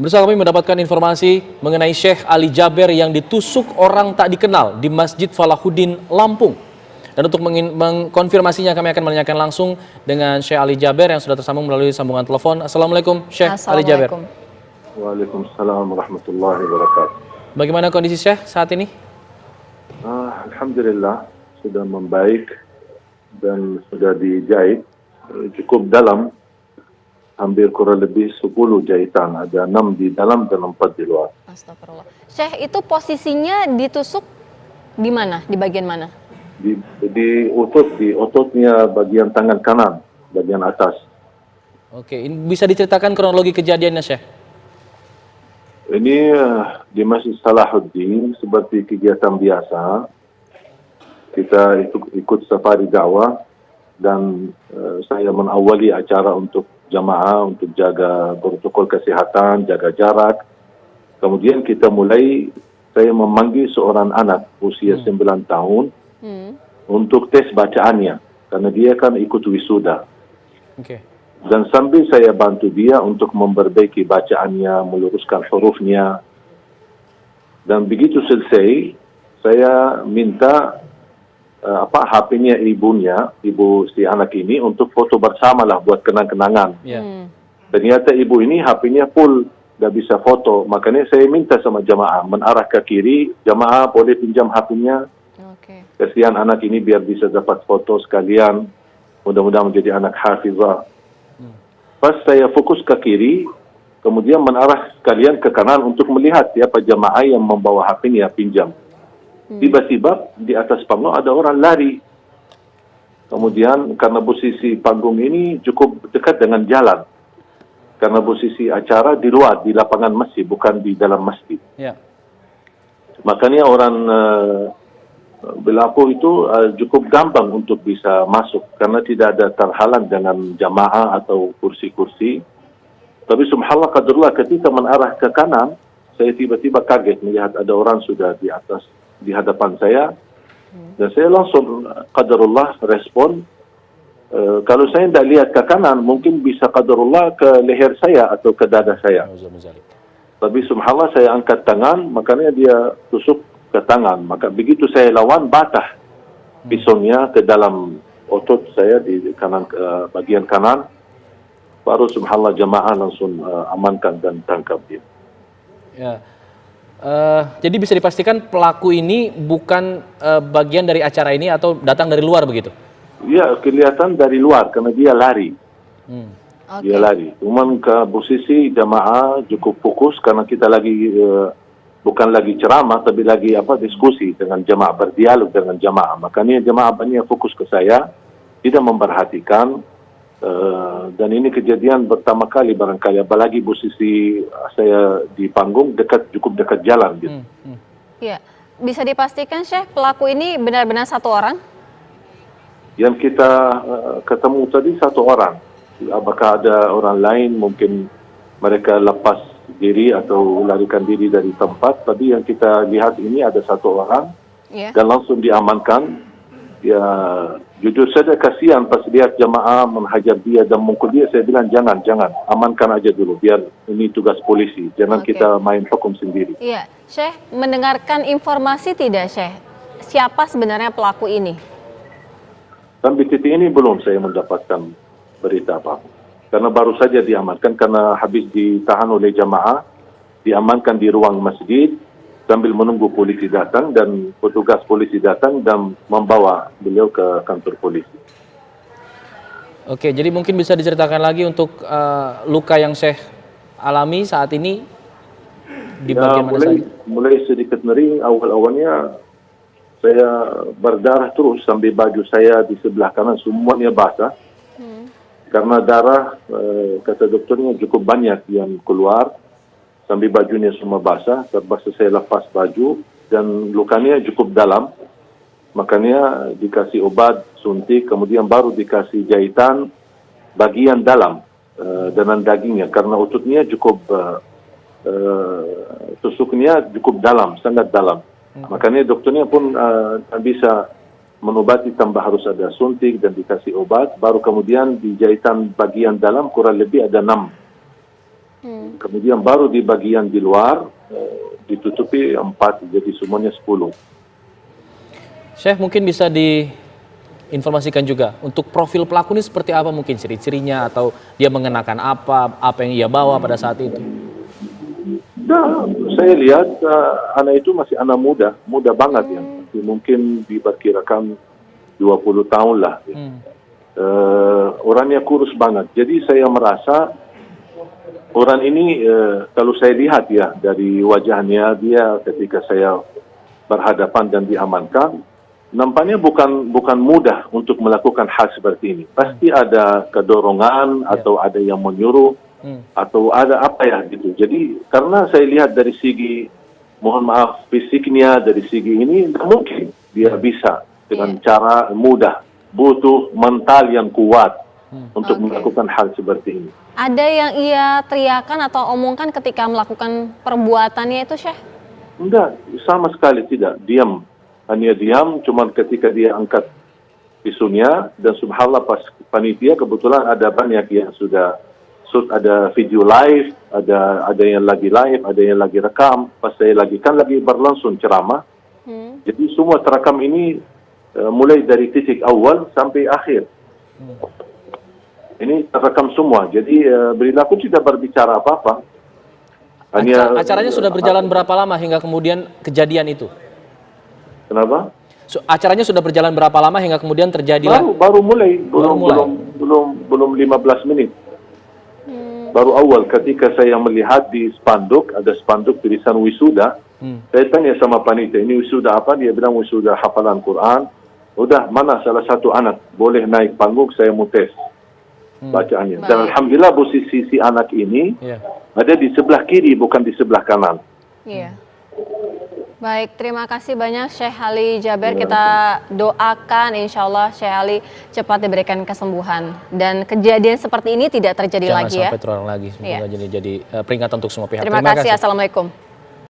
Bersama kami mendapatkan informasi mengenai Syekh Ali Jaber yang ditusuk orang tak dikenal di Masjid Falahuddin, Lampung. Dan untuk mengkonfirmasinya kami akan menanyakan langsung dengan Syekh Ali Jaber yang sudah tersambung melalui sambungan telepon. Assalamualaikum Syekh Ali Jaber. Waalaikumsalam warahmatullahi wabarakatuh. Bagaimana kondisi Syekh saat ini? Alhamdulillah sudah membaik dan sudah dijahit cukup dalam. Hampir kurang lebih 10 jahitan, ada 6 di dalam dan 4 di luar. Astagfirullah. Syekh, itu posisinya ditusuk di mana? Di bagian mana? Di ototnya bagian tangan kanan, bagian atas. Oke, bisa diceritakan kronologi kejadiannya Syekh? Ini di Masjid Salahuddin seperti kegiatan biasa. Kita ikut safari dakwah dan saya mengawali acara untuk jamaah untuk jaga protokol kesehatan, jaga jarak. Kemudian kita mulai, saya memanggil seorang anak usia 9 tahun untuk tes bacaannya, karena dia kan ikut wisuda. Dan sambil saya bantu dia untuk memperbaiki bacaannya, meluruskan hurufnya. Dan begitu selesai, saya minta HP-nya ibu si anak ini untuk foto bersama lah buat kenang-kenangan. Ternyata ibu ini HP-nya full, nggak bisa foto. Makanya saya minta sama jamaah menarah ke kiri, jamaah boleh pinjam HP-nya. Kasihan anak ini biar bisa dapat foto sekalian. Mudah-mudahan menjadi anak hafizah. Pas saya fokus ke kiri, kemudian menarah sekalian ke kanan untuk melihat siapa jamaah yang membawa HP-nya pinjam. Tiba-tiba di atas panggung ada orang lari. Kemudian karena posisi panggung ini cukup dekat dengan jalan. Karena posisi acara di luar, di lapangan masjid, bukan di dalam masjid. Makanya orang Belapo itu cukup gampang untuk bisa masuk. Karena tidak ada terhalang dengan jamaah atau kursi-kursi. Tapi subhanallah qadarullah ketika menarah ke kanan, saya tiba-tiba kaget melihat ada orang sudah di atas, di hadapan saya, dan saya langsung qadarullah respon. Kalau saya tidak lihat ke kanan, mungkin bisa qadarullah ke leher saya atau ke dada saya. Tapi subhanallah saya angkat tangan, makanya dia tusuk ke tangan. Maka begitu saya lawan, batah pisaunya ke dalam otot saya di kanan, bagian kanan. Baru subhanallah jamaah langsung amankan dan tangkap dia. Jadi bisa dipastikan pelaku ini bukan bagian dari acara ini atau datang dari luar begitu? Iya, kelihatan dari luar karena dia lari. Dia lari. Cuman ke posisi jamaah cukup fokus karena kita lagi bukan lagi ceramah tapi lagi diskusi dengan jamaah, berdialog dengan jamaah. Makanya jamaah banyak fokus ke saya, tidak memperhatikan. Dan ini kejadian pertama kali barangkali, apalagi posisi saya di panggung cukup dekat jalan gitu. Iya, bisa dipastikan Syekh pelaku ini benar-benar satu orang? Yang kita ketemu tadi satu orang. Apakah ada orang lain, mungkin mereka lepas diri atau larikan diri dari tempat. Tapi yang kita lihat ini ada satu orang dan langsung diamankan. Ya, jujur saja kasihan pas lihat jamaah menghajar dia dan mukul dia. Saya bilang jangan, amankan aja dulu, biar ini tugas polisi. Jangan kita main hukum sendiri. Iya, Syekh mendengarkan informasi tidak Syekh? Siapa sebenarnya pelaku ini? Sampai titik ini belum saya mendapatkan berita apa. Karena baru saja diamankan, karena habis ditahan oleh jamaah, diamankan di ruang masjid, sambil menunggu polisi datang dan petugas polisi datang dan membawa beliau ke kantor polisi. Oke, jadi mungkin bisa diceritakan lagi untuk luka yang Syekh alami saat ini di bagian mana saja? Mulai sedikit nyeri, awal-awalnya saya berdarah terus sampai baju saya di sebelah kanan semuanya basah. Karena darah, kata dokternya cukup banyak yang keluar. Sambil bajunya semua basah, terpaksa saya lepas baju dan lukanya cukup dalam. Makanya dikasih obat suntik, kemudian baru dikasih jahitan bagian dalam dengan dagingnya. Karena ototnya cukup, tusuknya cukup dalam, sangat dalam. Makanya dokternya pun bisa mengobati tambah harus ada suntik dan dikasih obat. Baru kemudian di jahitan bagian dalam kurang lebih ada 6 Kemudian baru di bagian di luar ditutupi 4, jadi semuanya 10. Syekh, mungkin bisa diinformasikan juga untuk profil pelaku ini seperti apa, mungkin ciri-cirinya atau dia mengenakan apa yang ia bawa pada saat itu. Nah, saya lihat anak itu masih anak muda banget ya. Mungkin diperkirakan 20 tahun lah. Orangnya kurus banget. Jadi saya merasa orang ini kalau saya lihat ya dari wajahnya dia ketika saya berhadapan dan diamankan, nampaknya bukan mudah untuk melakukan hal seperti ini. Pasti ada kedorongan atau ada yang menyuruh atau ada apa ya gitu. Jadi karena saya lihat dari segi mohon maaf fisiknya, dari segi ini tidak mungkin dia bisa dengan cara mudah. Butuh mental yang kuat untuk melakukan hal seperti ini. Ada yang ia teriakan atau omongkan ketika melakukan perbuatannya itu, Syekh? Enggak, sama sekali tidak. Diam. Hanya diam, cuman ketika dia angkat pisunya, dan subhanallah pas panitia kebetulan ada banyak yang sudah ada video live, ada yang lagi live, ada yang lagi rekam. Pas saya lagi berlangsung ceramah. Jadi semua terekam ini mulai dari titik awal sampai akhir. Ini terekam semua. Jadi beliau pun tidak berbicara apa-apa. Hanya acaranya sudah berjalan berapa lama hingga kemudian kejadian itu? Kenapa? Acaranya sudah berjalan berapa lama hingga kemudian terjadilah? Baru mulai. Belum 15 menit. Baru awal ketika saya melihat di spanduk, ada spanduk tulisan wisuda. Saya tanya sama panitia, ini wisuda apa? Dia bilang wisuda hafalan Quran. Udah, mana salah satu anak boleh naik panggung, saya mau tes bacaannya. Dan alhamdulillah posisi si anak ini ada di sebelah kiri, bukan di sebelah kanan. Iya. Baik, terima kasih banyak Syekh Ali Jaber. Kita doakan insya Allah Syekh Ali cepat diberikan kesembuhan. Dan kejadian seperti ini tidak terjadi lagi ya. Jangan sampai terulang lagi. Semoga jadi peringatan untuk semua pihak. Terima kasih. Assalamualaikum.